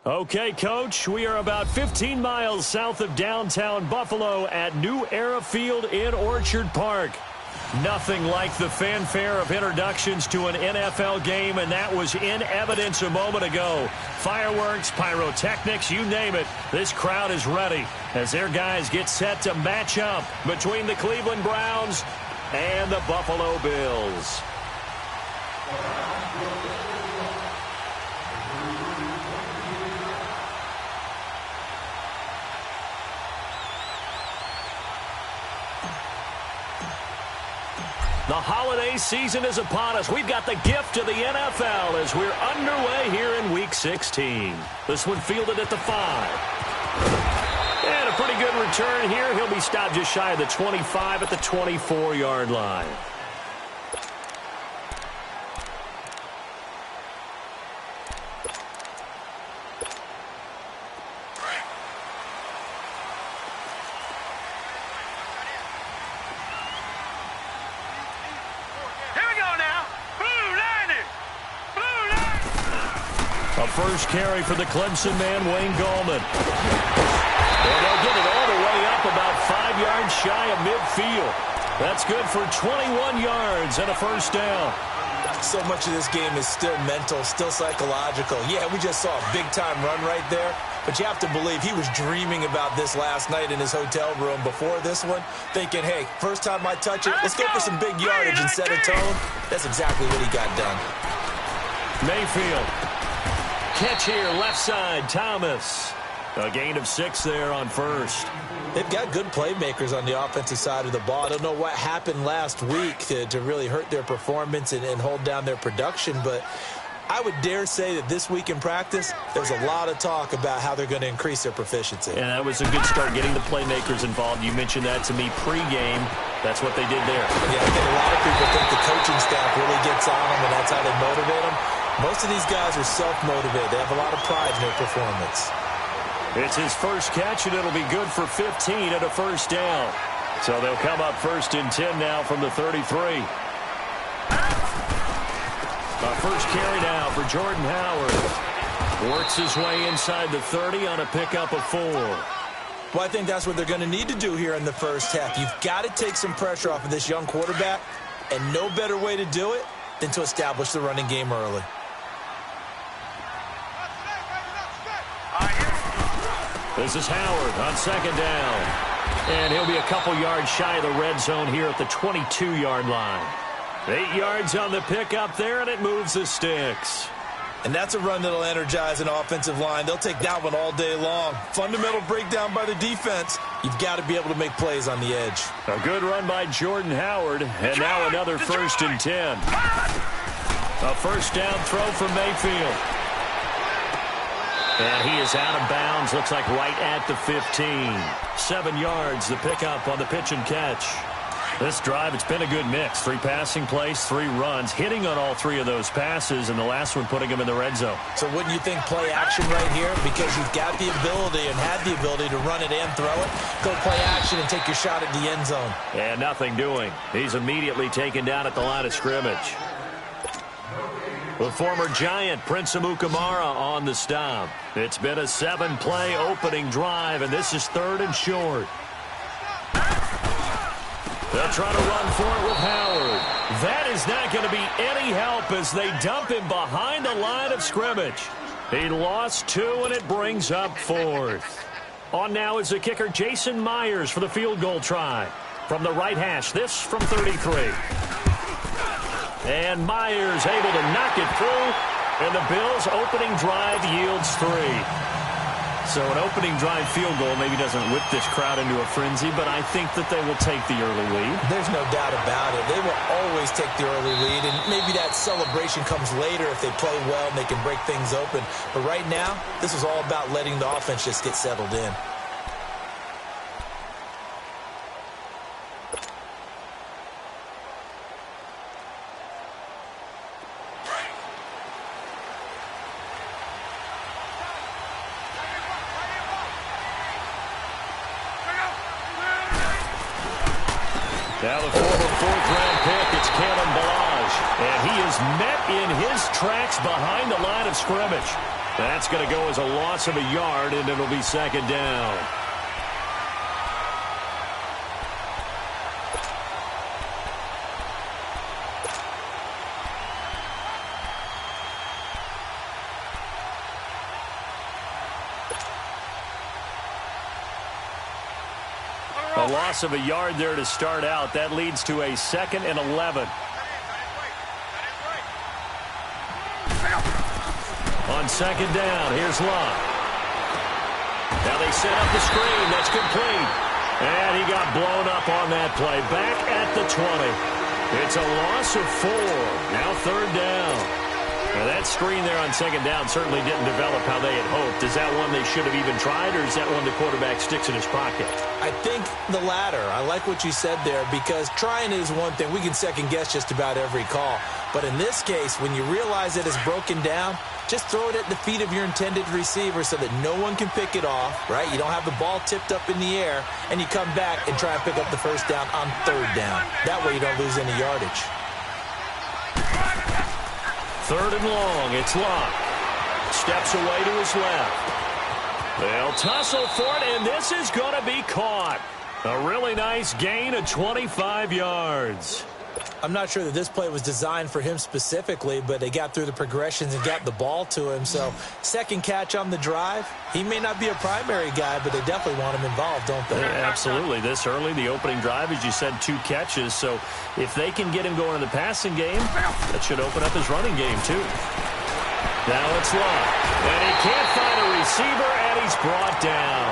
Okay, Coach, we are about 15 miles south of downtown Buffalo at New Era Field in Orchard Park. Nothing like the fanfare of introductions to an NFL game, and that was in evidence a moment ago. Fireworks, pyrotechnics, you name it. This crowd is ready as their guys get set to match up between the Cleveland Browns and the Buffalo Bills. The holiday season is upon us. We've got the gift of the NFL as we're underway here in Week 16. This one fielded at the 5. And a pretty good return here. He'll be stopped just shy of the 25 at the 24-yard line. First carry for the Clemson man, Wayne Gallman. And they'll get it all the way up about 5 yards shy of midfield. That's good for 21 yards and a first down. So much of this game is still mental, still psychological. Yeah, we just saw a big-time run right there, but you have to believe he was dreaming about this last night in his hotel room before this one, thinking, hey, first time I touch it, let's go for some big yardage and set a tone. That's exactly what he got done. Mayfield. Catch here, left side, Thomas. A gain of 6 there on first. They've got good playmakers on the offensive side of the ball. I don't know what happened last week to really hurt their performance and hold down their production, but I would dare say that this week in practice, there's a lot of talk about how they're going to increase their proficiency. And that was a good start, getting the playmakers involved. You mentioned that to me pregame. That's what they did there. Yeah, I think a lot of people think the coaching staff really gets on them, and that's how they motivate them. Most of these guys are self-motivated. They have a lot of pride in their performance. It's his first catch, and it'll be good for 15 and a first down. So they'll come up first and 10 now from the 33. First carry now for Jordan Howard. Works his way inside the 30 on a pickup of 4. Well, I think that's what they're going to need to do here in the first half. You've got to take some pressure off of this young quarterback, and no better way to do it than to establish the running game early. This is Howard on second down. And he'll be a couple yards shy of the red zone here at the 22-yard line. 8 yards on the pickup there, and it moves the sticks. And that's a run that'll energize an offensive line. They'll take that one all day long. Fundamental breakdown by the defense. You've got to be able to make plays on the edge. A good run by Jordan Howard, and now another first and 10. A first down throw for Mayfield. And he is out of bounds, looks like right at the 15. 7 yards, the pickup on the pitch and catch. This drive, it's been a good mix. 3 passing plays, 3 runs, hitting on all 3 of those passes, and the last one putting him in the red zone. So wouldn't you think play action right here? Because you've got the ability and had the ability to run it and throw it. Go play action and take your shot at the end zone. And nothing doing. He's immediately taken down at the line of scrimmage. The former Giant, Prince Amukamara, on the stop. It's been a 7-play opening drive, and this is 3rd and short. They'll try to run for it with Howard. That is not going to be any help as they dump him behind the line of scrimmage. He lost 2, and it brings up 4th. On now is the kicker, Jason Myers, for the field goal try. From the right hash, this from 33. And Myers able to knock it through, and the Bills' opening drive yields 3. So an opening drive field goal maybe doesn't whip this crowd into a frenzy, but I think that they will take the early lead. There's no doubt about it. They will always take the early lead, and maybe that celebration comes later if they play well and they can break things open. But right now, this is all about letting the offense just get settled in. Now the former 4th-round pick, it's Kalen Balaj. And he is met in his tracks behind the line of scrimmage. That's going to go as a loss of a yard, and it'll be second down. A loss of a yard there to start out. That leads to a 2nd and 11. On second down, here's Love. Now they set up the screen. That's complete. And he got blown up on that play. Back at the 20. It's a loss of 4. Now third down. Now that screen there on second down certainly didn't develop how they had hoped. Is that one they should have even tried, or is that one the quarterback sticks in his pocket? I think the latter. I like what you said there, because trying is one thing. We can second-guess just about every call. But in this case, when you realize that it's broken down, just throw it at the feet of your intended receiver so that no one can pick it off, right? You don't have the ball tipped up in the air, and you come back and try and pick up the first down on third down. That way you don't lose any yardage. Third and long, it's Locke. Steps away to his left. They'll tussle for it, and this is going to be caught. A really nice gain of 25 yards. I'm not sure that this play was designed for him specifically, but they got through the progressions and got the ball to him. So second catch on the drive. He may not be a primary guy, but they definitely want him involved, don't they? Yeah, absolutely. This early, the opening drive, as you said, 2 catches. So if they can get him going in the passing game, that should open up his running game too. Now it's Love. And he can't find a receiver, and he's brought down.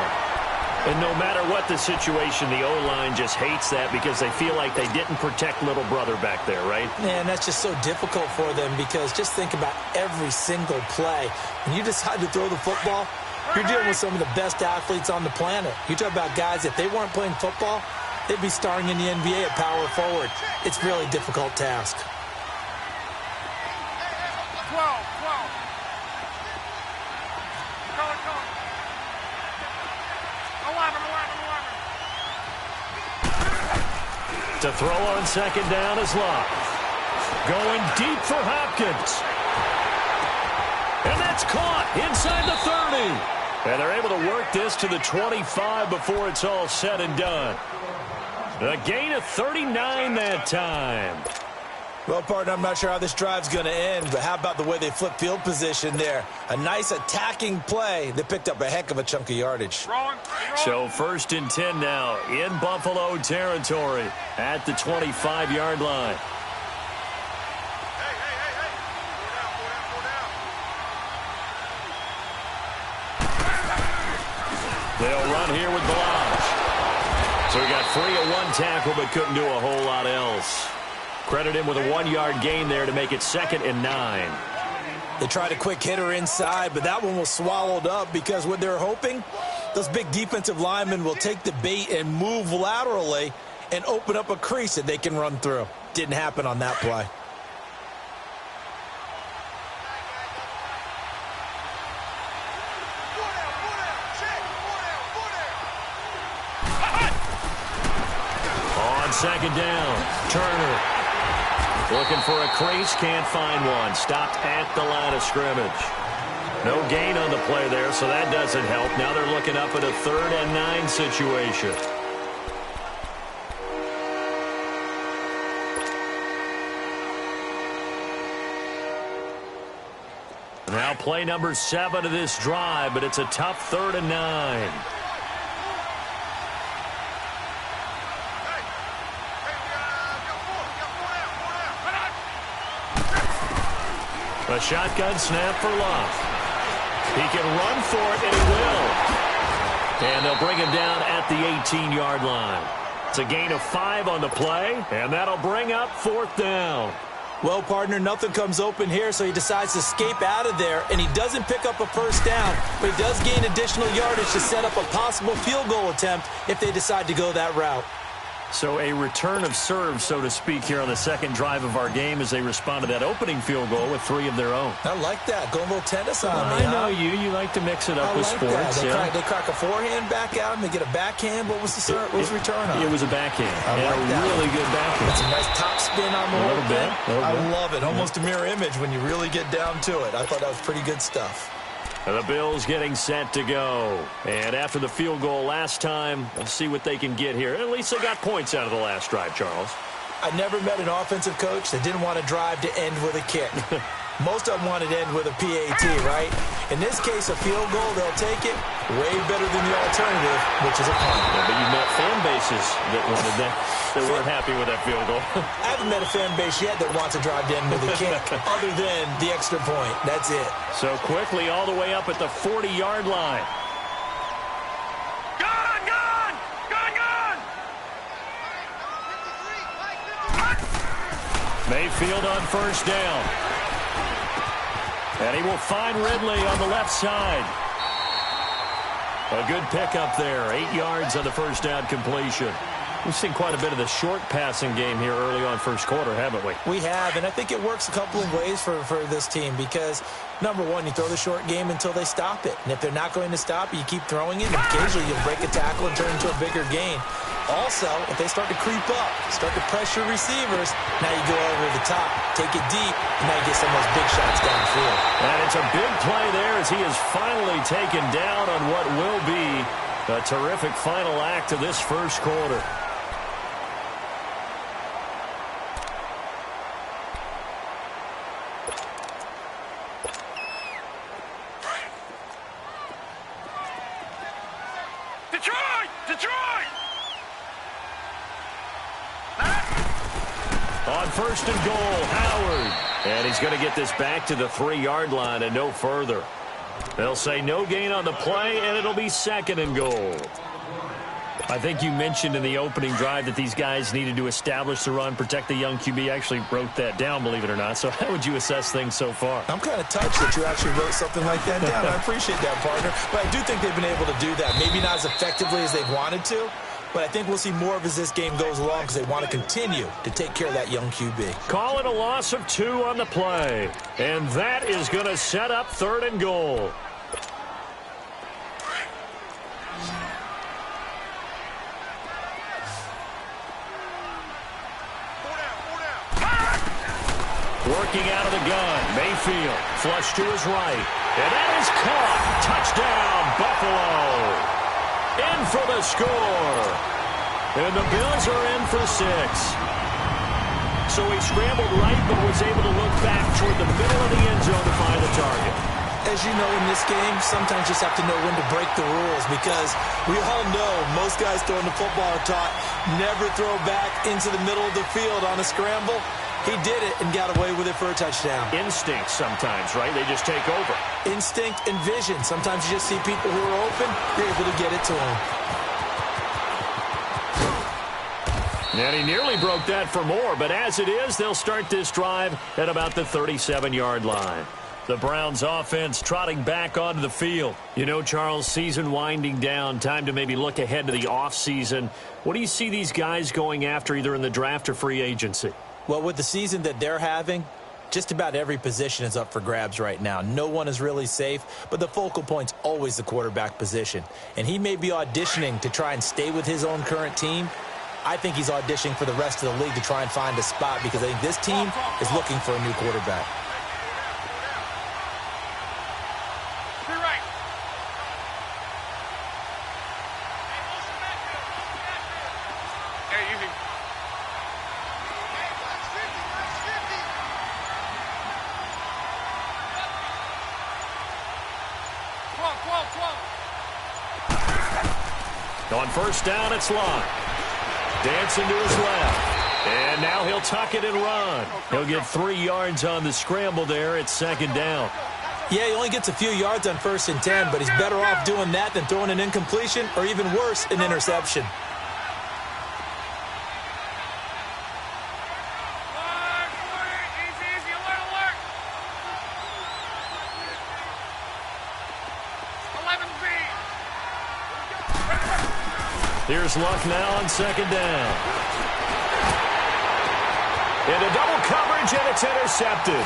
And no matter what the situation, the O-line just hates that because they feel like they didn't protect little brother back there, right? Man, that's just so difficult for them, because just think about every single play. When you decide to throw the football, you're dealing with some of the best athletes on the planet. You talk about guys, if they weren't playing football, they'd be starring in the NBA at power forward. It's a really difficult task. 12. To throw on second down is Locke. Going deep for Hopkins. And that's caught inside the 30. And they're able to work this to the 25 before it's all said and done. A gain of 39 that time. Well, partner, I'm not sure how this drive's going to end, but how about the way they flip field position there? A nice attacking play. They picked up a heck of a chunk of yardage. So 1st and 10 now in Buffalo territory at the 25-yard line. They'll run here with Balaj. So he got free of 1 tackle but couldn't do a whole lot else. Credit him with a 1-yard gain there to make it 2nd and 9. They tried a quick hitter inside, but that one was swallowed up because what they're hoping, those big defensive linemen will take the bait and move laterally and open up a crease that they can run through. Didn't happen on that play. On second down, Turner. Looking for a crease, can't find one. Stopped at the line of scrimmage. No gain on the play there, so that doesn't help. Now they're looking up at a 3rd and 9 situation. Now play number 7 of this drive, but it's a tough 3rd and 9. A shotgun snap for Love. He can run for it, and he will. And they'll bring him down at the 18-yard line. It's a gain of 5 on the play, and that'll bring up 4th down. Well, partner, nothing comes open here, so he decides to escape out of there, and he doesn't pick up a first down, but he does gain additional yardage to set up a possible field goal attempt if they decide to go that route. So a return of serve, so to speak, here on the 2nd drive of our game as they respond to that opening field goal with 3 of their own. I like that. Going a little tennis on me. I know you. You like to mix it up with sports. They crack a forehand back at him. They get a backhand. What was the serve? What was the return on? It was a backhand. I like that. Really good backhand. It's a nice top spin on the whole thing. I love it. Almost a mirror image when you really get down to it. I thought that was pretty good stuff. The Bills getting set to go. And after the field goal last time, we'll see what they can get here. At least they got points out of the last drive, Charles. I never met an offensive coach that didn't want to drive to end with a kick. Most of them wanted to end with a PAT, right? In this case, a field goal, they'll take it way better than the alternative, which is a punt. Yeah, but you've met fan bases that wanted that weren't happy with that field goal. I haven't met a fan base yet that wants to drive to end with a kick other than the extra point. That's it. So quickly all the way up at the 40-yard line. Gone! Gone! Gone! Gone! Mayfield on first down. And he will find Ridley on the left side. A good pickup there. 8 yards on the first down completion. We've seen quite a bit of the short passing game here early on first quarter, haven't we? We have, and I think it works a couple of ways for this team because, number one, you throw the short game until they stop it. And if they're not going to stop it, you keep throwing it. And occasionally you'll break a tackle and turn into a bigger gain. Also, if they start to creep up, start to pressure receivers, now you go over the top, take it deep, and now you get some of those big shots downfield. And it's a big play there as he is finally taken down on what will be a terrific final act of this first quarter. Detroit! Detroit! On first and goal, Howard. And he's going to get this back to the 3-yard line and no further. They'll say no gain on the play, and it'll be second and goal. I think you mentioned in the opening drive that these guys needed to establish the run, protect the young QB. Actually wrote that down, believe it or not. So how would you assess things so far? I'm kind of touched that you actually wrote something like that down. I appreciate that, partner. But I do think they've been able to do that. Maybe not as effectively as they've wanted to, but I think we'll see more of as this game goes along because they want to continue to take care of that young QB. Call it a loss of 2 on the play. And that is going to set up third and goal. Working out of the gun, Mayfield, flush to his right. And that is caught. Touchdown, Buffalo. In for the score. And the Bills are in for 6. So he scrambled right, but was able to look back toward the middle of the end zone to find the target. As you know, in this game, sometimes you just have to know when to break the rules because we all know most guys throwing the football are taught never throw back into the middle of the field on a scramble. He did it and got away with it for a touchdown. Instinct sometimes, right? They just take over. Instinct and vision. Sometimes you just see people who are open, you're able to get it to them. And he nearly broke that for more, but as it is, they'll start this drive at about the 37-yard line. The Browns offense trotting back onto the field. You know, Charles, season winding down, time to maybe look ahead to the offseason. What do you see these guys going after either in the draft or free agency? Well, with the season that they're having, just about every position is up for grabs right now. No one is really safe, but the focal point's always the quarterback position. And he may be auditioning to try and stay with his own current team. I think he's auditioning for the rest of the league to try and find a spot because I think this team is looking for a new quarterback. On first down, it's Locke. Dancing to his left. And now he'll tuck it and run. He'll get 3 yards on the scramble there at second down. Yeah, he only gets a few yards on 1st and 10, but he's better off doing that than throwing an incompletion or even worse, an interception. Here's Luck now on second down. Into double coverage, and it's intercepted.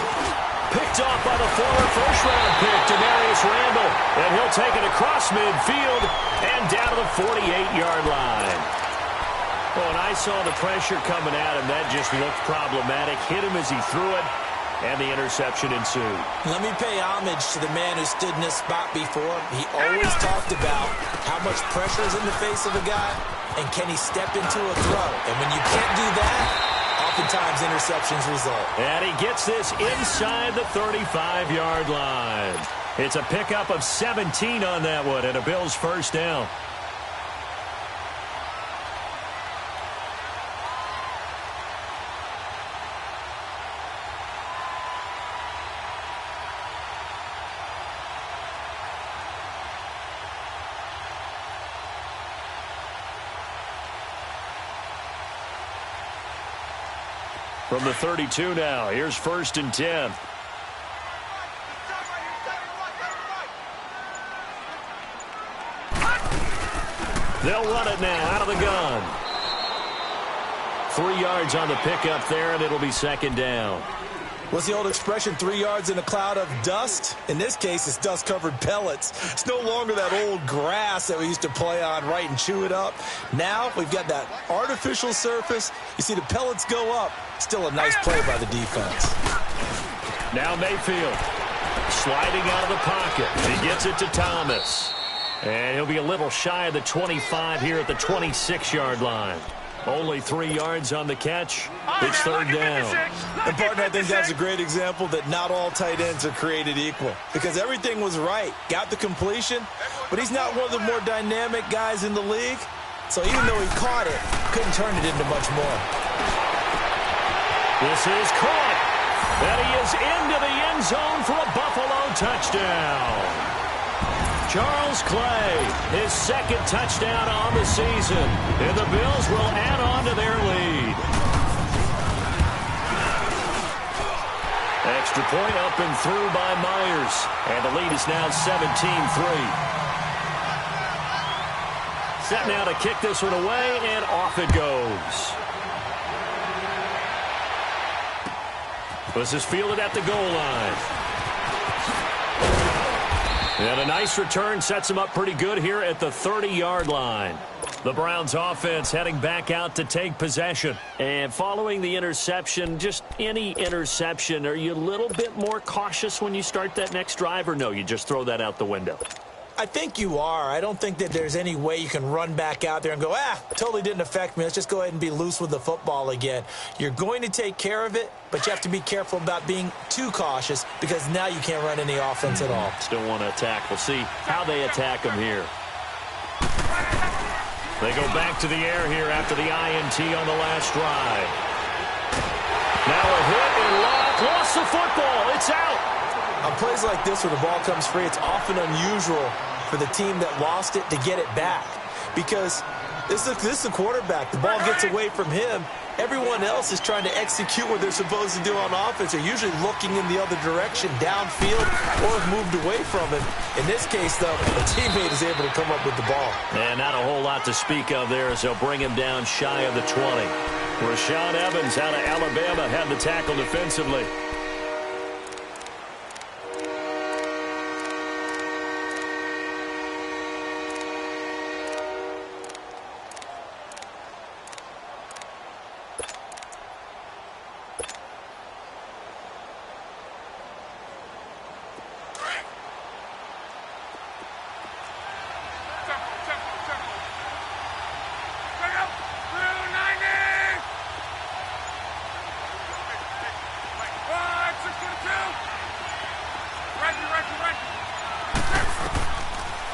Picked off by the former first-round pick, Demarius Randall. And he'll take it across midfield and down to the 48-yard line. Well, and I saw the pressure coming at him. That just looked problematic. Hit him as he threw it. and the interception ensued. Let me pay homage to the man who stood in this spot before. He always talked about how much pressure is in the face of a guy, and can he step into a throw. And when you can't do that, oftentimes interceptions result. And he gets this inside the 35-yard line. It's a pickup of 17 on that one, and a Bills first down. From the 32 now, here's 1st and 10. They'll run it now out of the gun. 3 yards on the pickup there, and it'll be 2nd down. What's the old expression, 3 yards in a cloud of dust? In this case, it's dust-covered pellets. It's no longer that old grass that we used to play on, right, and chew it up. Now we've got that artificial surface. You see the pellets go up. Still a nice play by the defense. Now Mayfield sliding out of the pocket. He gets it to Thomas. And he'll be a little shy of the 25 here at the 26-yard line. Only 3 yards on the catch. It's 3rd down. And, partner, I think that's a great example that not all tight ends are created equal. Because everything was right. Got the completion, but he's not one of the more dynamic guys in the league. So even though he caught it, couldn't turn it into much more. This is caught. And he is into the end zone for a Buffalo touchdown. Charles Clay, his 2nd touchdown on the season. And the Bills will add on to their lead. Extra point up and through by Myers. And the lead is now 17-3. Set now to kick this one away, and off it goes. This is fielded at the goal line. And a nice return sets him up pretty good here at the 30-yard line. The Browns offense heading back out to take possession. And following the interception, just any interception, are you a little bit more cautious when you start that next drive, or no, you just throw that out the window? I think you are. I don't think that there's any way you can run back out there and go, totally didn't affect me. Let's just go ahead and be loose with the football again. You're going to take care of it, but you have to be careful about being too cautious because now you can't run any offense at all. Still want to attack. We'll see how they attack them here. They go back to the air here after the INT on the last drive. Now a hit and lost the football. It's out. On plays like this where the ball comes free, it's often unusual for the team that lost it to get it back. Because this is the quarterback. The ball gets away from him. Everyone else is trying to execute what they're supposed to do on offense. They're usually looking in the other direction, downfield, or have moved away from him. In this case, though, a teammate is able to come up with the ball. And not a whole lot to speak of there as they'll bring him down shy of the 20. Rashaan Evans out of Alabama had the tackle defensively.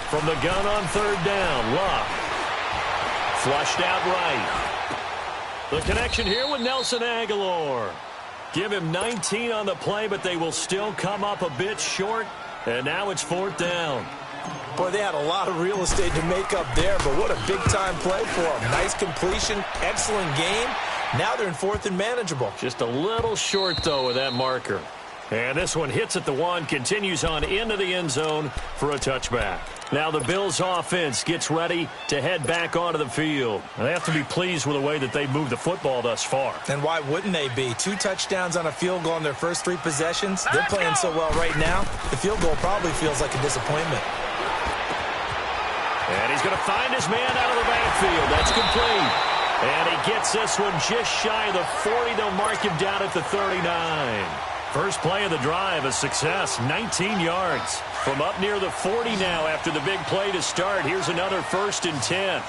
From the gun on 3rd down, Luck. Flushed out right. The connection here with Nelson Aguilar. Give him 19 on the play, but they will still come up a bit short. And now it's 4th down. Boy, they had a lot of real estate to make up there, but what a big-time play for them. Nice completion, excellent game. Now they're in 4th and manageable. Just a little short, though, with that marker. And this one hits at the 1, continues on into the end zone for a touchback. Now the Bills offense gets ready to head back onto the field. They have to be pleased with the way that they've moved the football thus far. And why wouldn't they be? 2 touchdowns on a field goal in their first 3 possessions. They're playing so well right now, the field goal probably feels like a disappointment. And he's going to find his man out of the backfield. That's complete. And he gets this one just shy of the 40. They'll mark him down at the 39. First play of the drive, a success, 19 yards. From up near the 40 now after the big play to start. Here's another 1st and 10.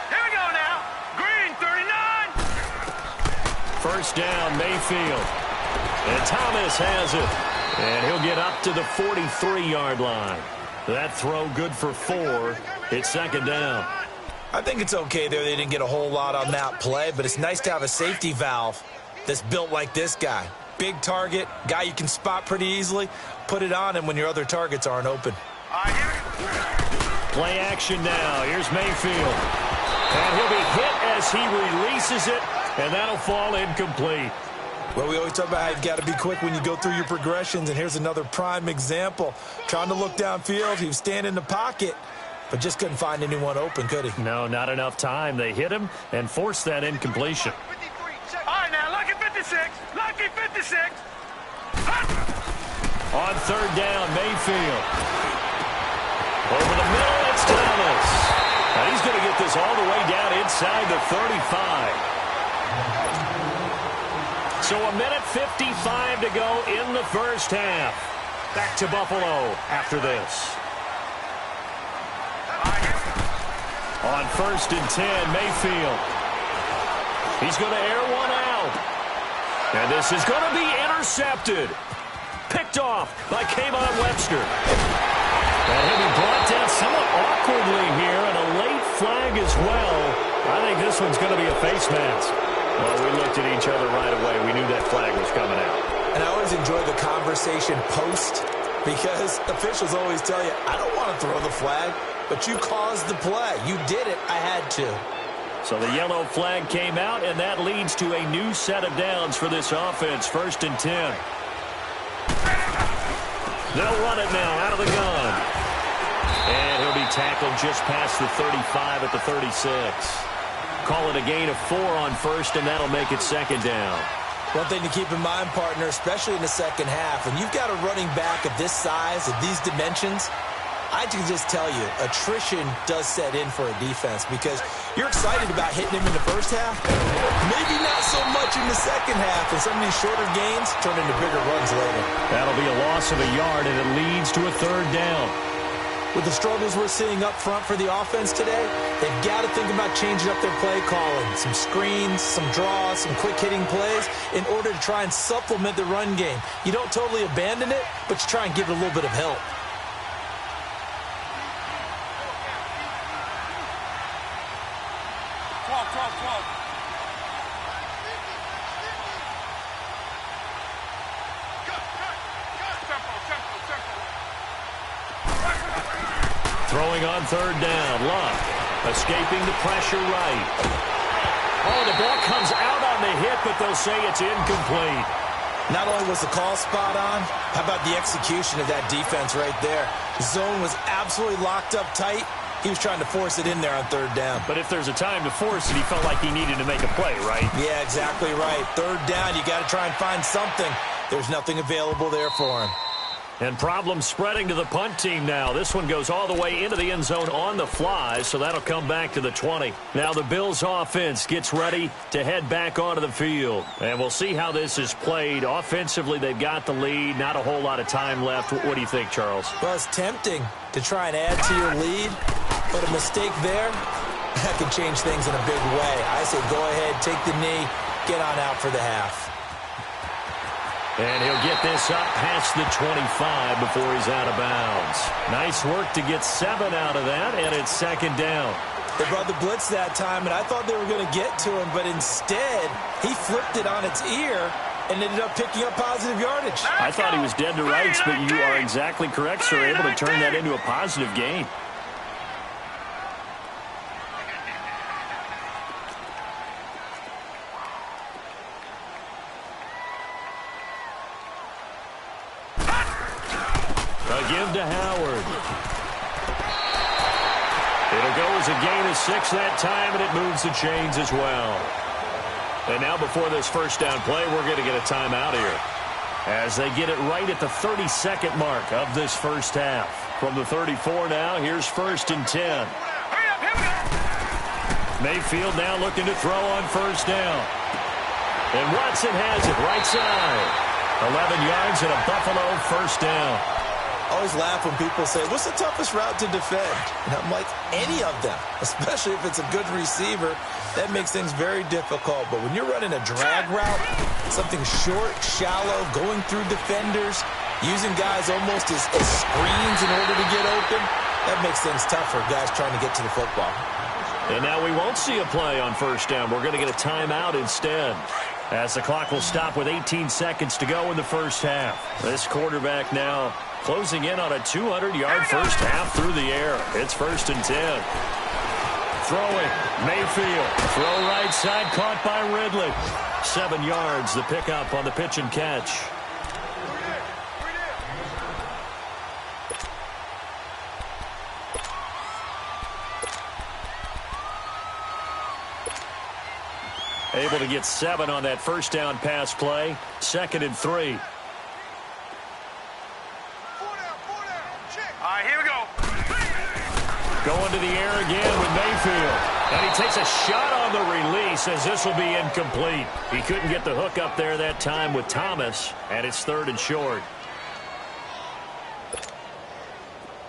Here we go now. Green, 39. First down, Mayfield. And Thomas has it. And he'll get up to the 43-yard line. That throw good for 4. It's 2nd down. I think it's okay there. They didn't get a whole lot on that play, but it's nice to have a safety valve that's built like this guy. Big target, guy you can spot pretty easily. Put it on him when your other targets aren't open. Play action now. Here's Mayfield. And he'll be hit as he releases it, and that'll fall incomplete. Well, we always talk about how you've got to be quick when you go through your progressions, and here's another prime example. Trying to look downfield, he was standing in the pocket, but just couldn't find anyone open, could he? No, not enough time. They hit him and forced that incompletion. All right, now, lucky 56. Lucky 56. On 3rd down, Mayfield. Over the middle, it's Thomas. Now he's going to get this all the way down inside the 35. So a minute 55 to go in the first half. Back to Buffalo after this. On 1st and 10, Mayfield. He's going to air one out. And this is going to be intercepted. Picked off by Kayvon Webster. And he'll be brought down somewhat awkwardly here, and a late flag as well. I think this one's going to be a face mask. Well, we looked at each other right away. We knew that flag was coming out. And I always enjoy the conversation post, because officials always tell you, I don't want to throw the flag, but you caused the play. You did it. I had to. So the yellow flag came out, and that leads to a new set of downs for this offense. 1st and 10. They'll run it now out of the gun. And he'll be tackled just past the 35 at the 36. Call it a gain of 4 on 1st, and that'll make it 2nd down. One thing to keep in mind, partner, especially in the second half, when you've got a running back of this size, of these dimensions, I can just tell you, attrition does set in for a defense, because you're excited about hitting him in the first half, maybe not so much in the second half, and some of these shorter gains turn into bigger runs later. That'll be a loss of a yard, and it leads to a 3rd down. With the struggles we're seeing up front for the offense today, they've got to think about changing up their play calling. Some screens, some draws, some quick-hitting plays in order to try and supplement the run game. You don't totally abandon it, but you try and give it a little bit of help. Throwing on 3rd down. Luck escaping the pressure right. Oh, the ball comes out on the hit, but they'll say it's incomplete. Not only was the call spot on, how about the execution of that defense right there? The zone was absolutely locked up tight. He was trying to force it in there on 3rd down. But if there's a time to force it, he felt like he needed to make a play, right? Yeah, exactly right. 3rd down, you got to try and find something. There's nothing available there for him. And problems spreading to the punt team now. This one goes all the way into the end zone on the fly, so that'll come back to the 20. Now the Bills offense gets ready to head back onto the field. And we'll see how this is played. Offensively, they've got the lead. Not a whole lot of time left. What do you think, Charles? Well, it's tempting to try and add to your lead, but a mistake there, that can change things in a big way. I say go ahead, take the knee, get on out for the half. And he'll get this up past the 25 before he's out of bounds. Nice work to get 7 out of that, and it's 2nd down. They brought the blitz that time, and I thought they were going to get to him, but instead, he flipped it on its ear and ended up picking up positive yardage. I thought he was dead to rights, but you are exactly correct, sir. Able to turn that into a positive gain. Give to Howard. It'll go as a gain of 6 that time, and it moves the chains as well. And now before this first down play, we're going to get a timeout here, as they get it right at the 32nd mark of this first half. From the 34 now, here's 1st and 10. Mayfield now looking to throw on 1st down. And Watson has it right side. 11 yards and a Buffalo first down. I always laugh when people say, what's the toughest route to defend? And I'm like, any of them, especially if it's a good receiver. That makes things very difficult. But when you're running a drag route, something short, shallow, going through defenders, using guys almost as screens in order to get open, that makes things tough for guys trying to get to the football. And now we won't see a play on first down. We're going to get a timeout instead, as the clock will stop with 18 seconds to go in the first half. This quarterback now closing in on a 200-yard first half through the air. It's 1st and 10. Throwing, Mayfield. Throw right side, caught by Ridley. 7 yards, the pickup on the pitch and catch. Able to get 7 on that first down pass play. 2nd and 3. All right, here we go. Going to the air again with Mayfield. And he takes a shot on the release as this will be incomplete. He couldn't get the hook up there that time with Thomas, and it's 3rd and short.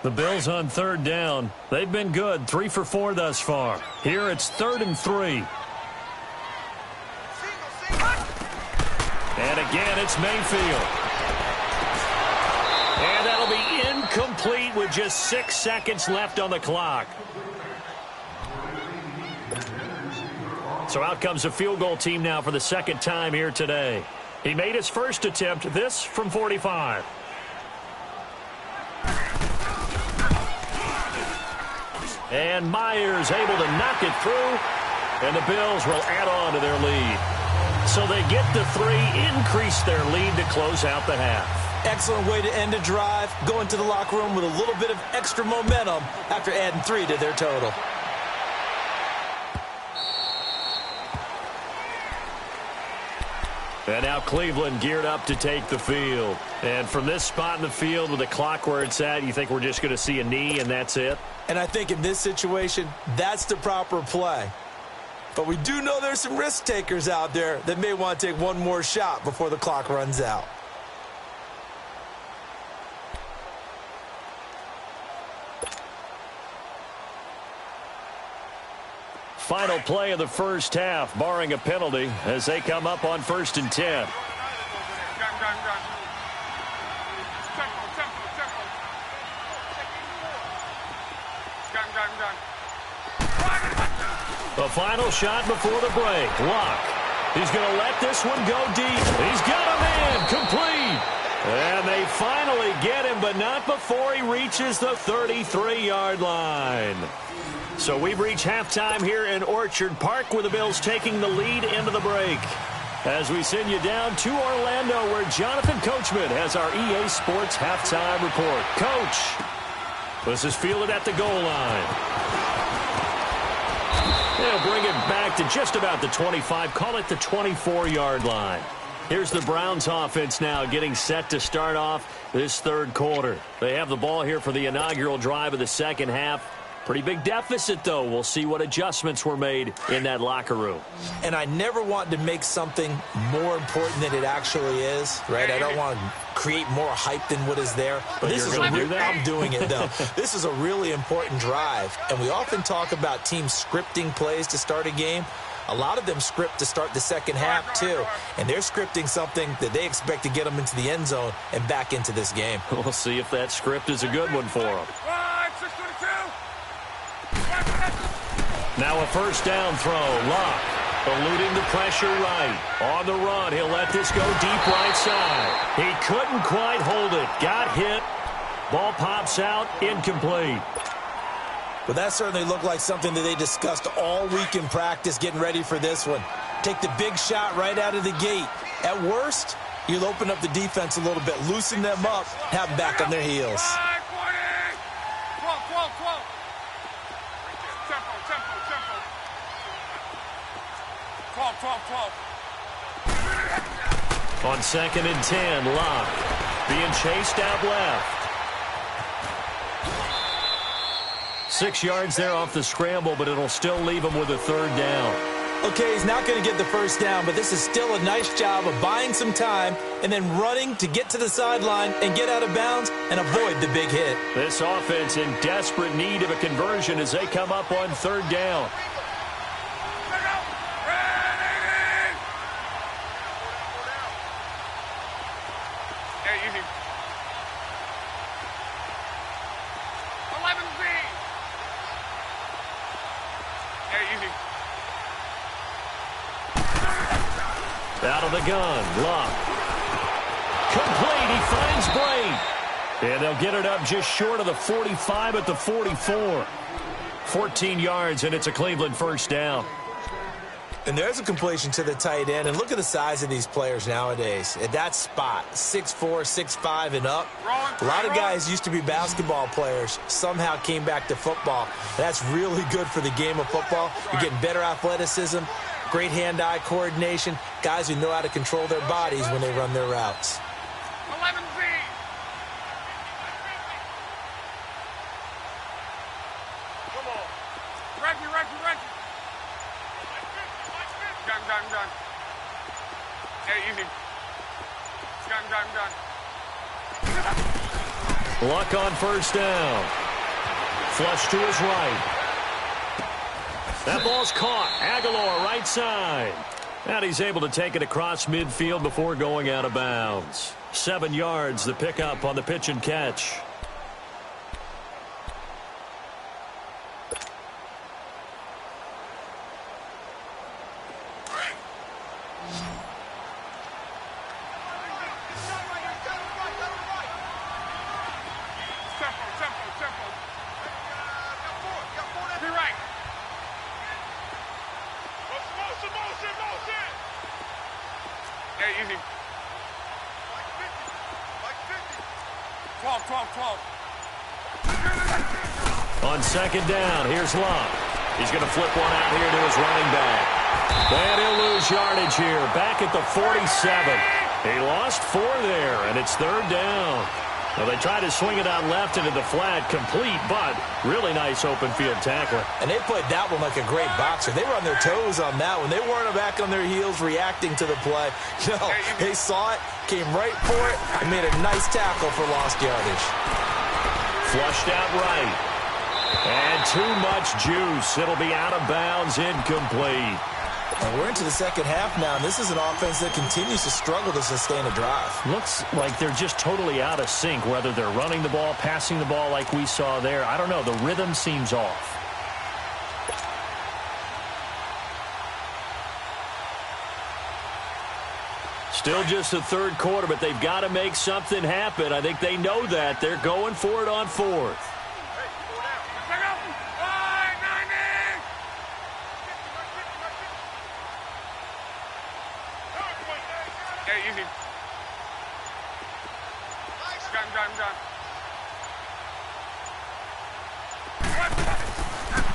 The Bills on 3rd down. They've been good, 3 for 4 thus far. Here it's 3rd and 3. And again, it's Mayfield. And that'll be incomplete with just 6 seconds left on the clock. So out comes a field goal team now for the 2nd time here today. He made his first attempt, this from 45. And Myers able to knock it through. And the Bills will add on to their lead. So they get the 3, increase their lead to close out the half. Excellent way to end a drive, going to the locker room with a little bit of extra momentum after adding 3 to their total. And now Cleveland geared up to take the field. And from this spot in the field with the clock where it's at, you think we're just going to see a knee and that's it? And I think in this situation, that's the proper play. But we do know there's some risk takers out there that may want to take one more shot before the clock runs out. Final play of the first half, barring a penalty, as they come up on 1st and 10. The final shot before the break. Lock. He's going to let this one go deep. He's got a man. Complete. And they finally get him, but not before he reaches the 33-yard line. So we've reached halftime here in Orchard Park with the Bills taking the lead into the break. As we send you down to Orlando where Jonathan Coachman has our EA Sports halftime report. Coach, this is fielded at the goal line. They'll bring it back to just about the 25, call it the 24-yard line. Here's the Browns offense now getting set to start off this 3rd quarter. They have the ball here for the inaugural drive of the 2nd half. Pretty big deficit, though. We'll see what adjustments were made in that locker room. And I never want to make something more important than it actually is, right? I don't want to create more hype than what is there. But this is I'm doing it, though. This is a really important drive. And we often talk about teams scripting plays to start a game. A lot of them script to start the 2nd half, too. And they're scripting something that they expect to get them into the end zone and back into this game. We'll see if that script is a good one for them. Now a first down throw. Lock eluding the pressure right. On the run, he'll let this go deep right side. He couldn't quite hold it. Got hit. Ball pops out. Incomplete. But that certainly looked like something that they discussed all week in practice getting ready for this one. Take the big shot right out of the gate. At worst, you'll open up the defense a little bit, loosen them up, have them back on their heels. 12. On 2nd and 10, Lock being chased out left. 6 yards there off the scramble, but it'll still leave him with a 3rd down. Okay, he's not going to get the first down, but this is still a nice job of buying some time and then running to get to the sideline and get out of bounds and avoid the big hit. This offense in desperate need of a conversion as they come up on third down. Out of the gun, Luck. Complete, he finds Blade. And they'll get it up just short of the 45 at the 44. 14 yards, and it's a Cleveland first down. And there's a completion to the tight end. And look at the size of these players nowadays. At that spot, 6'4", 6'5", and up. A lot of guys used to be basketball players, somehow came back to football. That's really good for the game of football. You're getting better athleticism, great hand-eye coordination, guys who know how to control their bodies when they run their routes. 11Z. Come on. Reggie. Gun. Hey, easy. Gun. Luck on first down. Flush to his right. That ball's caught. Aguilar, right side. And he's able to take it across midfield before going out of bounds. 7 yards, the pickup on the pitch and catch. On second down, here's Luck. He's going to flip one out here to his running back. And he'll lose yardage here, back at the 47. He lost 4 there, and it's third down. Well, they tried to swing it out left into the flat, complete, but really nice open field tackler. And they played that one like a great boxer. They were on their toes on that one. They weren't back on their heels reacting to the play. No, they saw it, came right for it, and made a nice tackle for lost yardage. Flushed out right. And too much juice. It'll be out of bounds, incomplete. And we're into the second half now, and this is an offense that continues to struggle to sustain a drive. Looks like they're just totally out of sync, whether they're running the ball, passing the ball like we saw there. I don't know. The rhythm seems off. Still just the third quarter, but they've got to make something happen. I think they know that. They're going for it on fourth.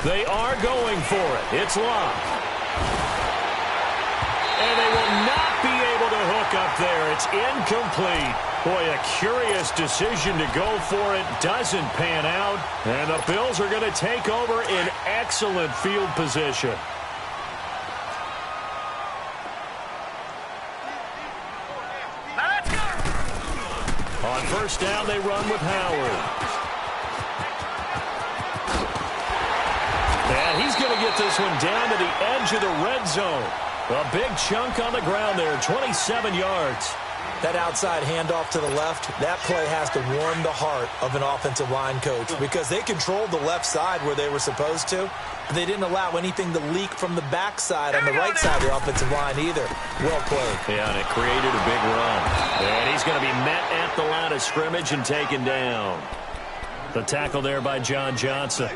They are going for it. It's Luck. And they will not be able to hook up there. It's incomplete. Boy, a curious decision to go for it. Doesn't pan out. And the Bills are going to take over in excellent field position. On first down, they run with Howard. And he's going to get this one down to the edge of the red zone. A big chunk on the ground there, 27 yards. That outside handoff to the left, that play has to warm the heart of an offensive line coach because they controlled the left side where they were supposed to. But they didn't allow anything to leak from the backside on the right side of the offensive line either. Well played. Yeah, and it created a big run. And he's going to be met at the line of scrimmage and taken down. The tackle there by John Johnson.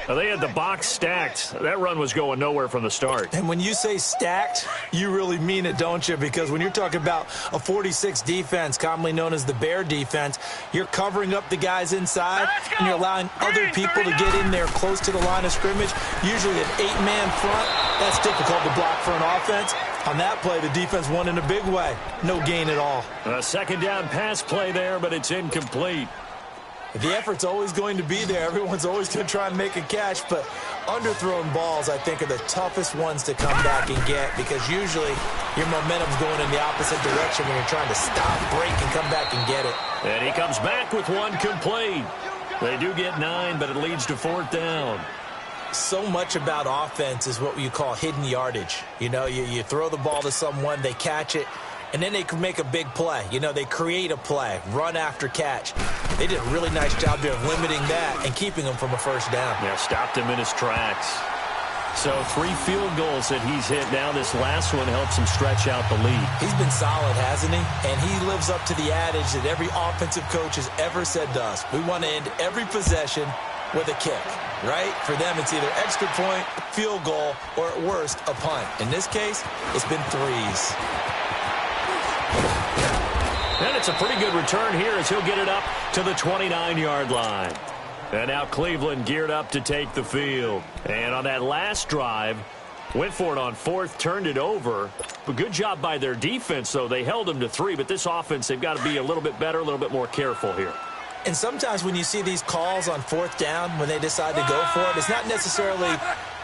Well, they had the box stacked. That run was going nowhere from the start. And when you say stacked, you really mean it, don't you? Because when you're talking about a 46 defense, commonly known as the Bear defense, you're covering up the guys inside, and you're allowing other people to get in there close to the line of scrimmage. Usually an 8-man front, that's difficult to block for an offense. On that play, the defense won in a big way. No gain at all. A second down pass play there, but it's incomplete. The effort's always going to be there. Everyone's always going to try and make a catch, but underthrown balls, I think, are the toughest ones to come back and get because usually your momentum's going in the opposite direction when you're trying to stop, break, and come back and get it. And he comes back with one complete. They do get 9, but it leads to 4th down. So much about offense is what you call hidden yardage. You know, you throw the ball to someone, they catch it, and then they can make a big play. You know, they create a play, run after catch. They did a really nice job there of limiting that and keeping him from a first down. Yeah, stopped him in his tracks. So 3 field goals that he's hit now. This last one helps him stretch out the lead. He's been solid, hasn't he? And he lives up to the adage that every offensive coach has ever said to us. We want to end every possession with a kick, right? For them, it's either extra point, field goal, or at worst, a punt. In this case, it's been 3s. And it's a pretty good return here as he'll get it up to the 29-yard line. And now Cleveland geared up to take the field. And on that last drive, went for it on 4th, turned it over. But good job by their defense, though. They held them to 3, but this offense, they've got to be a little bit better, a little bit more careful here. And sometimes when you see these calls on 4th down, when they decide to go for it, it's not necessarily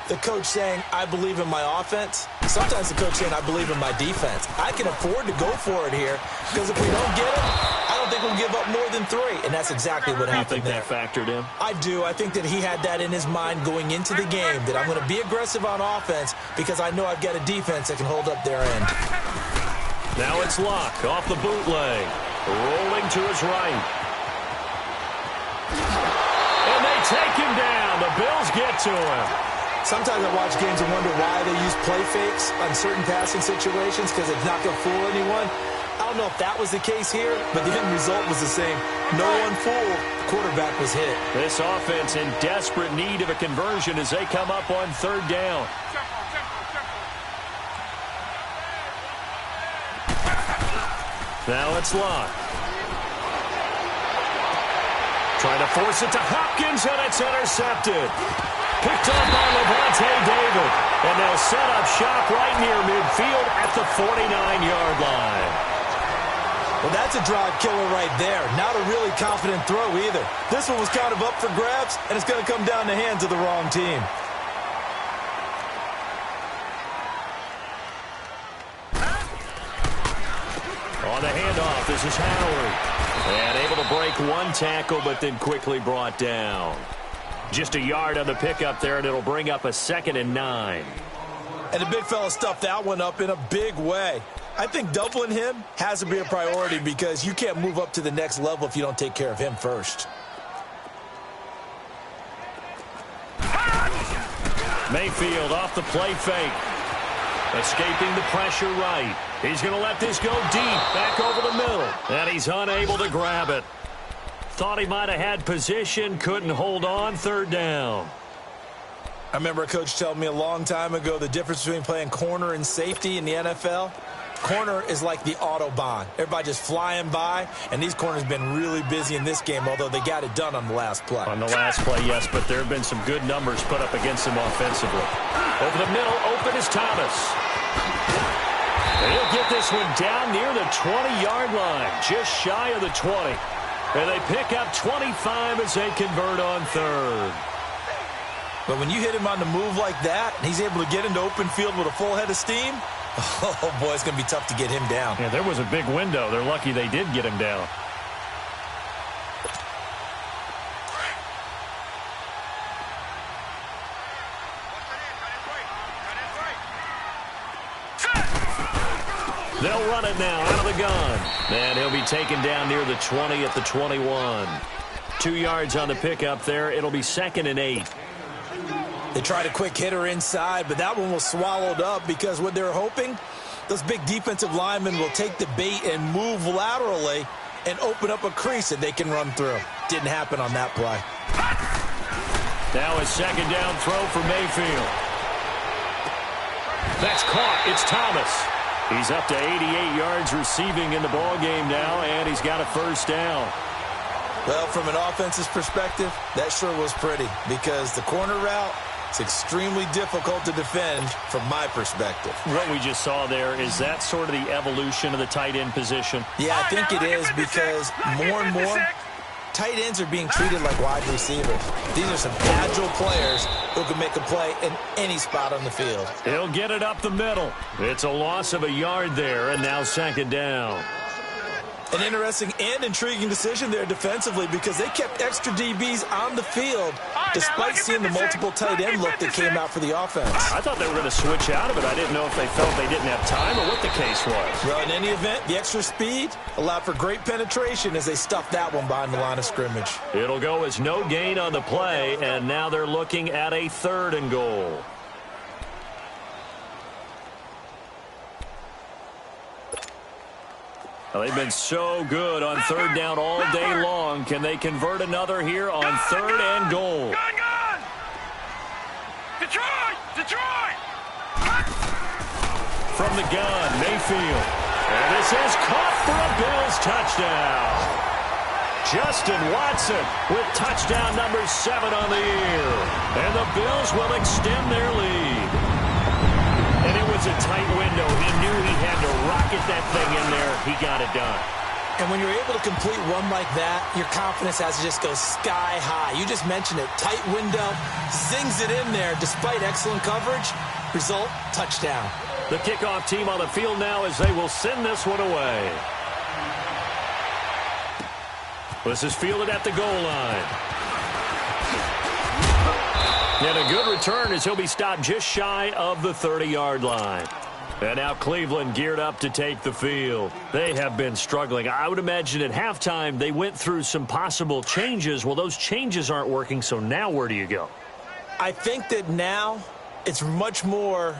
the coach saying, I believe in my offense. Sometimes the coach saying, I believe in my defense. I can afford to go for it here because if we don't get it, I don't think we'll give up more than 3. And that's exactly what happened there. You think that factored in? I do. I think that he had that in his mind going into the game, that I'm going to be aggressive on offense because I know I've got a defense that can hold up their end. Now it's Luck off the bootleg. Rolling to his right. And they take him down. The Bills get to him. Sometimes I watch games and wonder why they use play fakes on certain passing situations because it's not going to fool anyone. I don't know if that was the case here, but the end result was the same. No one fooled. The quarterback was hit. This offense in desperate need of a conversion as they come up on 3rd down. Now it's Luck. Trying to force it to Hopkins, and it's intercepted. Picked up by Levante David. And they'll set up shop right near midfield at the 49-yard line. Well, that's a drive killer right there. Not a really confident throw either. This one was kind of up for grabs, and it's going to come down the hands of the wrong team. On the handoff, this is Howard. And able to break one tackle, but then quickly brought down. Just a yard on the pickup there, and it'll bring up a 2nd and 9. And the big fella stuffed that one up in a big way. I think doubling him has to be a priority because you can't move up to the next level if you don't take care of him first. Mayfield off the play fake. Escaping the pressure right. He's going to let this go deep, back over the middle. And he's unable to grab it. Thought he might have had position, couldn't hold on, 3rd down. I remember a coach telling me a long time ago the difference between playing corner and safety in the NFL. Corner is like the Autobahn. Everybody just flying by, and these corners have been really busy in this game, although they got it done on the last play. On the last play, yes, but there have been some good numbers put up against him offensively. Over the middle, open is Thomas. And he'll get this one down near the 20-yard line, just shy of the 20. And they pick up 25 as they convert on 3rd. But when you hit him on the move like that, and he's able to get into open field with a full head of steam, oh, boy, it's going to be tough to get him down. Yeah, there was a big window. They're lucky they did get him down. They'll run it now out of the gun. And he'll be taken down near the 20 at the 21. 2 yards on the pickup there. It'll be 2nd and 8. They tried a quick hitter inside, but that one was swallowed up because what they're hoping, those big defensive linemen will take the bait and move laterally and open up a crease that they can run through. Didn't happen on that play. Now a 2nd down throw for Mayfield. That's caught. It's Thomas. He's up to 88 yards receiving in the ballgame now, and he's got a 1st down. Well, from an offense's perspective, that sure was pretty because the corner route is extremely difficult to defend from my perspective. What we just saw there, is that sort of the evolution of the tight end position? Yeah, I think it is because more and more tight ends are being treated like wide receivers. These are some agile players who can make a play in any spot on the field. He'll get it up the middle. It's a loss of a yard there, and now second down. An interesting and intriguing decision there defensively because they kept extra DBs on the field despite seeing the multiple tight end look that came out for the offense. I thought they were going to switch out of it. I didn't know if they felt they didn't have time or what the case was. Well, in any event, the extra speed allowed for great penetration as they stuffed that one behind the line of scrimmage. It'll go as no gain on the play, and now they're looking at a 3rd and goal. Well, they've been so good on 3rd down all day long. Can they convert another here on 3rd and goal? Gun! Detroit! Detroit! From the gun, Mayfield. And this is caught for a Bills touchdown. Justin Watson with touchdown number 7 on the year. And the Bills will extend their lead. And it was a tight window. He knew he had to rocket that thing in there. He got it done. And when you're able to complete one like that, your confidence has to just go sky high. You just mentioned it. Tight window, zings it in there despite excellent coverage. Result, touchdown. The kickoff team on the field now as they will send this one away. This is fielded at the goal line. And a good return as he'll be stopped just shy of the 30-yard line. And now Cleveland geared up to take the field. They have been struggling. I would imagine at halftime they went through some possible changes. Well, those changes aren't working, so now where do you go? I think that now it's much more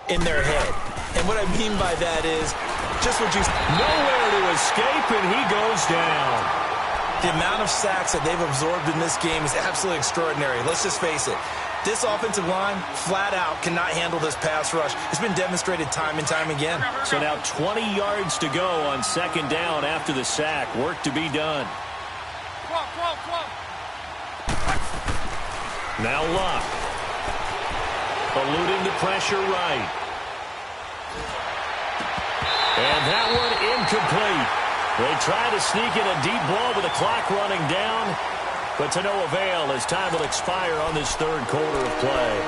in their head. And what I mean by that is just what you... Nowhere to escape, and he goes down. The amount of sacks that they've absorbed in this game is absolutely extraordinary. Let's just face it. This offensive line, flat out, cannot handle this pass rush. It's been demonstrated time and time again. So now 20 yards to go on 2nd down after the sack. Work to be done. Now Luck. Eluding the pressure right. And that one incomplete. They try to sneak in a deep ball with the clock running down, but to no avail as time will expire on this 3rd quarter of play.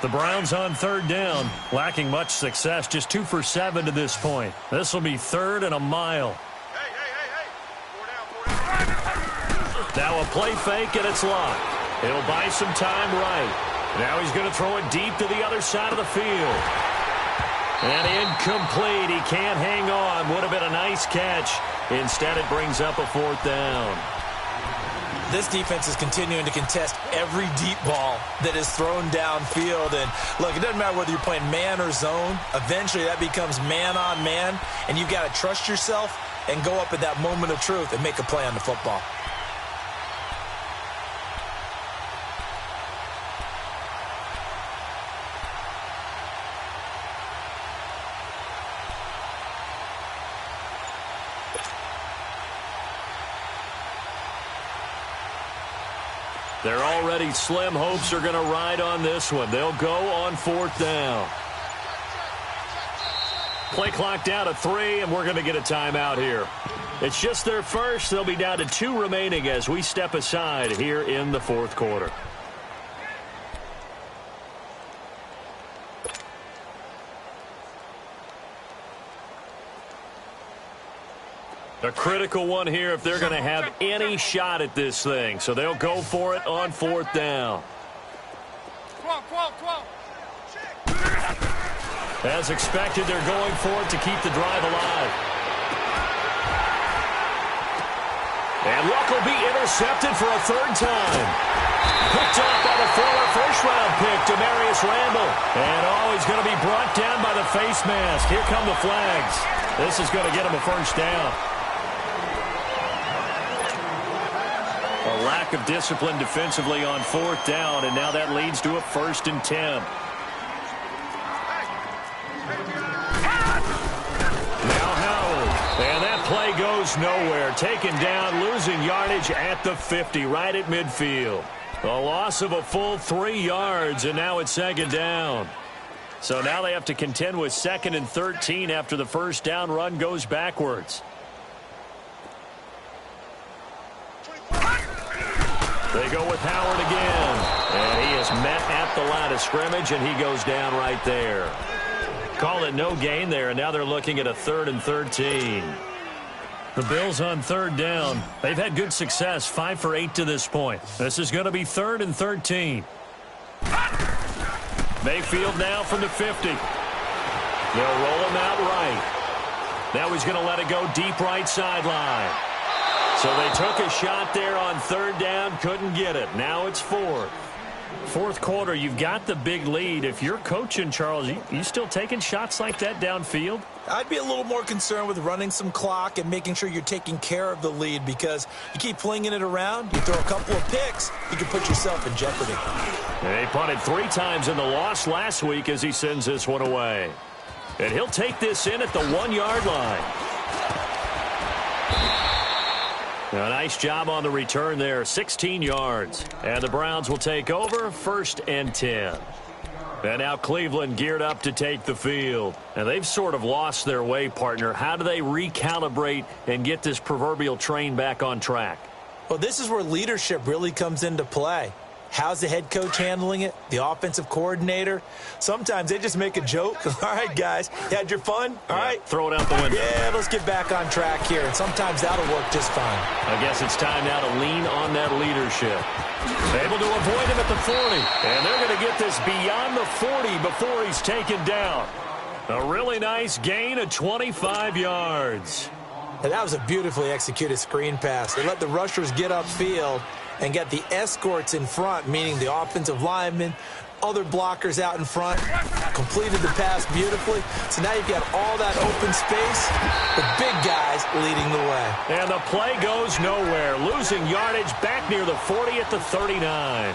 The Browns on 3rd down, lacking much success, just 2 for 7 to this point. This will be 3rd and a mile. Now a play fake, and it's Luck. He'll buy some time right. Now he's going to throw it deep to the other side of the field. And incomplete. He can't hang on. Would have been a nice catch. Instead, it brings up a 4th down. This defense is continuing to contest every deep ball that is thrown downfield. And, look, it doesn't matter whether you're playing man or zone. Eventually, that becomes man-on-man. And you've got to trust yourself and go up at that moment of truth and make a play on the football. Their already slim hopes are going to ride on this one. They'll go on 4th down. Play clock down to 3, and we're going to get a timeout here. It's just their first. They'll be down to 2 remaining as we step aside here in the 4th quarter. A critical one here if they're going to have any shot at this thing. So they'll go for it on 4th down. As expected, they're going for it to keep the drive alive. And Luck will be intercepted for a 3rd time. Picked up by the former first-round pick, Demarius Randall. And he's going to be brought down by the face mask. Here come the flags. This is going to get him a 1st down. A lack of discipline defensively on 4th down, and now that leads to a 1st and 10. Now Howard, and that play goes nowhere. Taken down, losing yardage at the 50, right at midfield. A loss of a full 3 yards, and now it's second down. So now they have to contend with 2nd and 13 after the first down run goes backwards. They go with Howard again. And he is met at the line of scrimmage, and he goes down right there. Call it no gain there, and now they're looking at a 3rd and 13. The Bills on 3rd down. They've had good success, 5 for 8 to this point. This is going to be 3rd and 13. Mayfield now from the 50. They'll roll him out right. Now he's going to let it go deep right sideline. So they took a shot there on 3rd down, couldn't get it. Now it's 4th. 4th quarter, you've got the big lead. If you're coaching, Charles, you still taking shots like that downfield? I'd be a little more concerned with running some clock and making sure you're taking care of the lead, because you keep flinging it around, you throw a couple of picks, you can put yourself in jeopardy. They punted 3 times in the loss last week as he sends this one away. And he'll take this in at the 1-yard line. A nice job on the return there, 16 yards. And the Browns will take over, 1st and 10. And now Cleveland geared up to take the field. And they've sort of lost their way, partner. How do they recalibrate and get this proverbial train back on track? Well, this is where leadership really comes into play. How's the head coach handling it? The offensive coordinator? Sometimes they just make a joke. All right, guys, you had your fun? All right. Throw it out the window. Yeah, let's get back on track here. And sometimes that'll work just fine. I guess it's time now to lean on that leadership. Able to avoid him at the 40. And they're going to get this beyond the 40 before he's taken down. A really nice gain of 25 yards. And that was a beautifully executed screen pass. They let the rushers get upfield and get the escorts in front, meaning the offensive linemen, other blockers out in front, completed the pass beautifully. So now you've got all that open space, the big guys leading the way. And the play goes nowhere, losing yardage back near the 40 at the 39.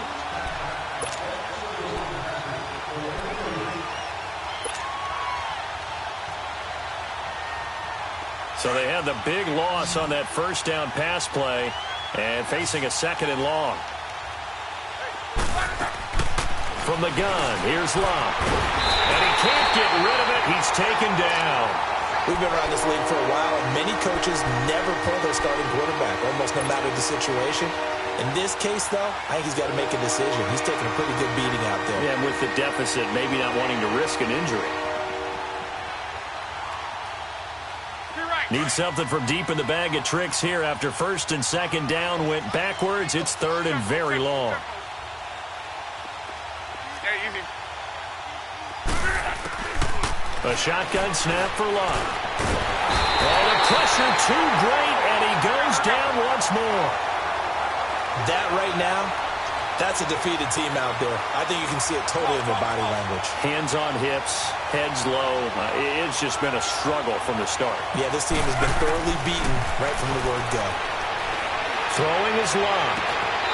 So they had the big loss on that first down pass play and facing a 2nd and long. From the gun, here's Love. And he can't get rid of it. He's taken down. We've been around this league for a while, and many coaches never pull their starting quarterback, almost no matter the situation. In this case, though, I think he's got to make a decision. He's taking a pretty good beating out there. Yeah, and with the deficit, maybe not wanting to risk an injury. Needs something from deep in the bag of tricks here after 1st and 2nd down went backwards. It's 3rd and very long. A shotgun snap for Love. Oh, the pressure too great, and he goes down once more. That right now, that's a defeated team out there. I think you can see it totally in their body language. Hands on hips, heads low. It's just been a struggle from the start. Yeah, this team has been thoroughly beaten right from the word go. Throwing is Love.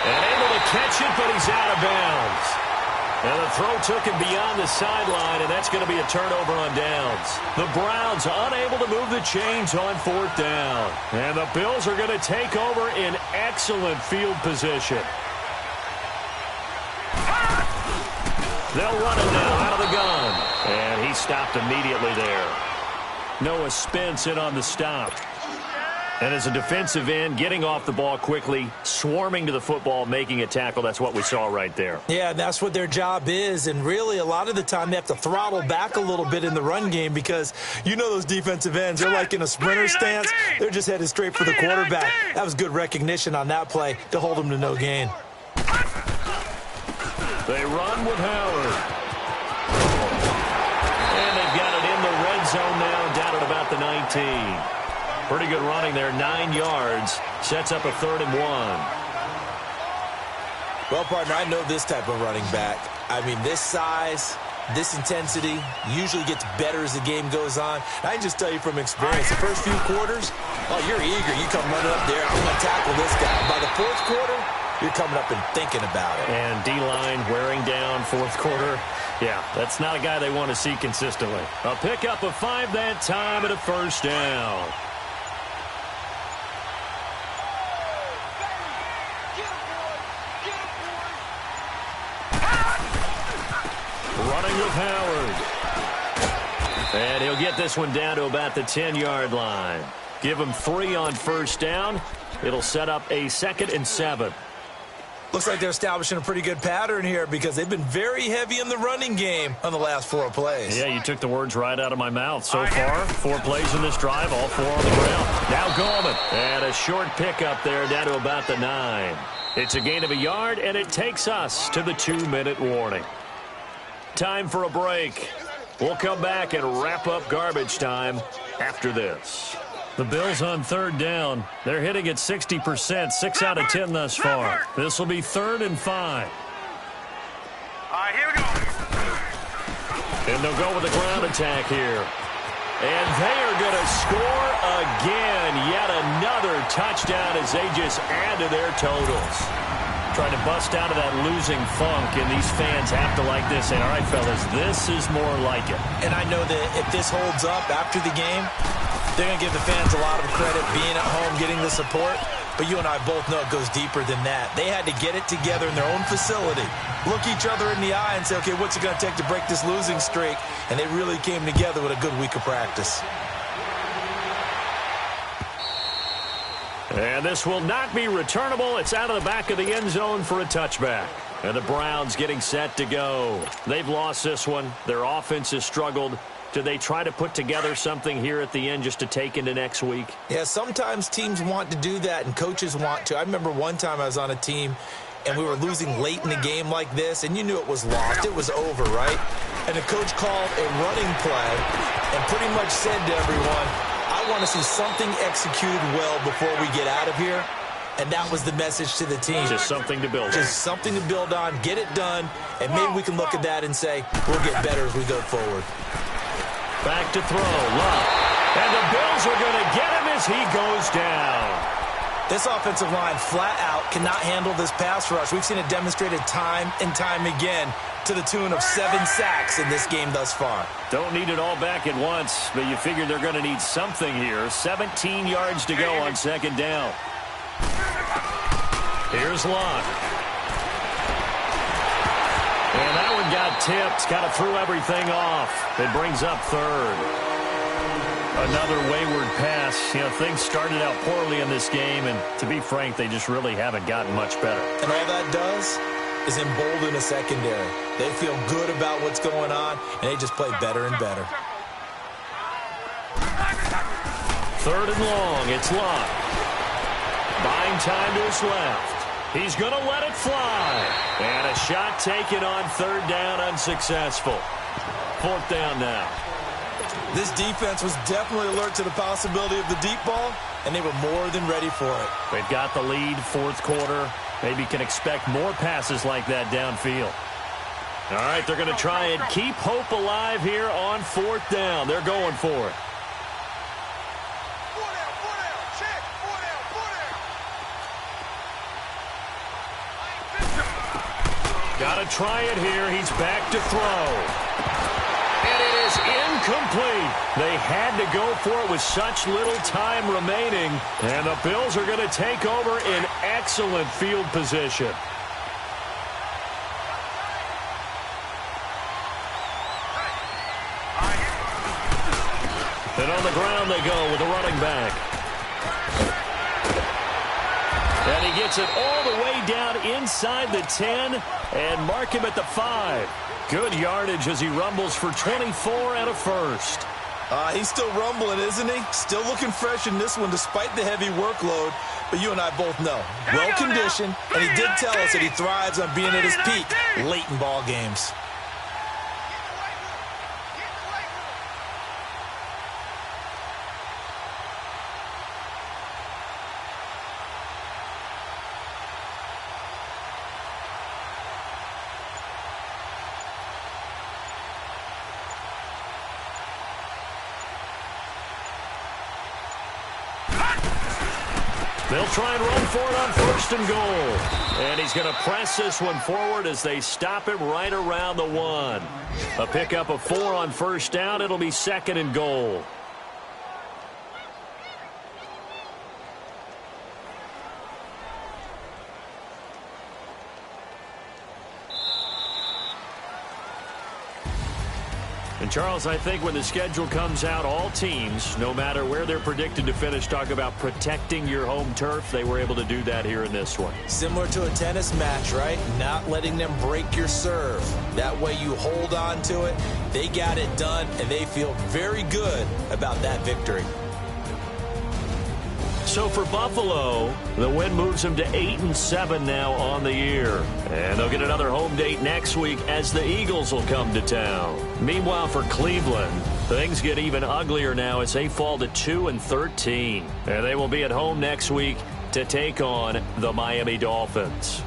And able to catch it, but he's out of bounds. And the throw took him beyond the sideline, and that's going to be a turnover on downs. The Browns unable to move the chains on 4th down. And the Bills are going to take over in excellent field position. They'll run it now out of the gun. And he stopped immediately there. Noah Spence in on the stop. And as a defensive end, getting off the ball quickly, swarming to the football, making a tackle, that's what we saw right there. Yeah, that's what their job is. And really, a lot of the time, they have to throttle back a little bit in the run game because you know those defensive ends, they're like in a sprinter stance. They're just headed straight for the quarterback. That was good recognition on that play to hold them to no gain. They run with Howard. And they've got it in the red zone now, down at about the 19. Pretty good running there, 9 yards. Sets up a 3rd and 1. Well, partner, I know this type of running back. I mean, this size, this intensity usually gets better as the game goes on. I can just tell you from experience, the first few quarters, oh, you're eager. You come running up there, I'm going to tackle this guy. By the 4th quarter, you're coming up and thinking about it. And D-line wearing down 4th quarter. Yeah, that's not a guy they want to see consistently. A pickup of 5 that time at a 1st down. Running with Howard. And he'll get this one down to about the 10-yard line. Give him 3 on first down. It'll set up a 2nd and 7. Looks like they're establishing a pretty good pattern here because they've been very heavy in the running game on the last 4 plays. Yeah, you took the words right out of my mouth. So far, 4 plays in this drive, all 4 on the ground. Now Gallman. And a short pickup there down to about the 9. It's a gain of a yard, and it takes us to the 2-minute warning. Time for a break. We'll come back and wrap up garbage time after this. The Bills on 3rd down. They're hitting at 60%, 6 out of 10 thus far. This will be 3rd and 5. All right, here we go. And they'll go with the ground attack here. And they are going to score again. Yet another touchdown as they just add to their totals. Trying to bust out of that losing funk, and these fans have to like this. And all right, fellas, this is more like it. And I know that if this holds up after the game, they're going to give the fans a lot of credit being at home, getting the support. But you and I both know it goes deeper than that. They had to get it together in their own facility, look each other in the eye and say, okay, what's it going to take to break this losing streak? And they really came together with a good week of practice. And this will not be returnable. It's out of the back of the end zone for a touchback. And the Browns getting set to go. They've lost this one. Their offense has struggled. Do they try to put together something here at the end just to take into next week? Yeah, sometimes teams want to do that and coaches want to. I remember one time I was on a team and we were losing late in the game like this, and you knew it was lost. It was over, right? And the coach called a running play and pretty much said to everyone, I want to see something executed well before we get out of here. And that was the message to the team. Just something to build on. Just something to build on, get it done, and maybe we can look at that and say, we'll get better as we go forward. Back to throw, Love. And the Bills are going to get him as he goes down. This offensive line flat out cannot handle this pass rush. We've seen it demonstrated time and time again to the tune of 7 sacks in this game thus far. Don't need it all back at once, but you figure they're going to need something here. 17 yards to go on 2nd down. Here's Locke. And that one got tipped, kind of threw everything off. It brings up 3rd. Another wayward pass. You know, things started out poorly in this game, and to be frank, they just really haven't gotten much better. And all that does is embolden a secondary. They feel good about what's going on, and they just play better and better. 3rd and long. It's Locke. Buying time to his left. He's going to let it fly. And a shot taken on 3rd down, unsuccessful. 4th down now. This defense was definitely alert to the possibility of the deep ball, and they were more than ready for it. They've got the lead, 4th quarter. Maybe can expect more passes like that downfield. All right, they're going to try and keep hope alive here on 4th down. They're going for it. Got to try it here. He's back to throw. And it is incomplete. They had to go for it with such little time remaining. And the Bills are going to take over in excellent field position. And on the ground they go with a running back. And he gets it all the way down inside the 10 and mark him at the 5. Good yardage as he rumbles for 24 and a first. He's still rumbling, isn't he? Still looking fresh in this one despite the heavy workload. But you and I both know, well-conditioned, and he did tell us that he thrives on being at his peak late in ball games. They'll try and run for it on 1st and goal. And he's going to press this one forward as they stop him right around the 1. A pickup of 4 on 1st down. It'll be 2nd and goal. And, Charles, I think when the schedule comes out, all teams, no matter where they're predicted to finish, talk about protecting your home turf. They were able to do that here in this one. Similar to a tennis match, right? Not letting them break your serve. That way you hold on to it. They got it done, and they feel very good about that victory. So for Buffalo, the win moves them to 8-7 now on the year. And they'll get another home date next week as the Eagles will come to town. Meanwhile, for Cleveland, things get even uglier now as they fall to 2-13. And they will be at home next week to take on the Miami Dolphins.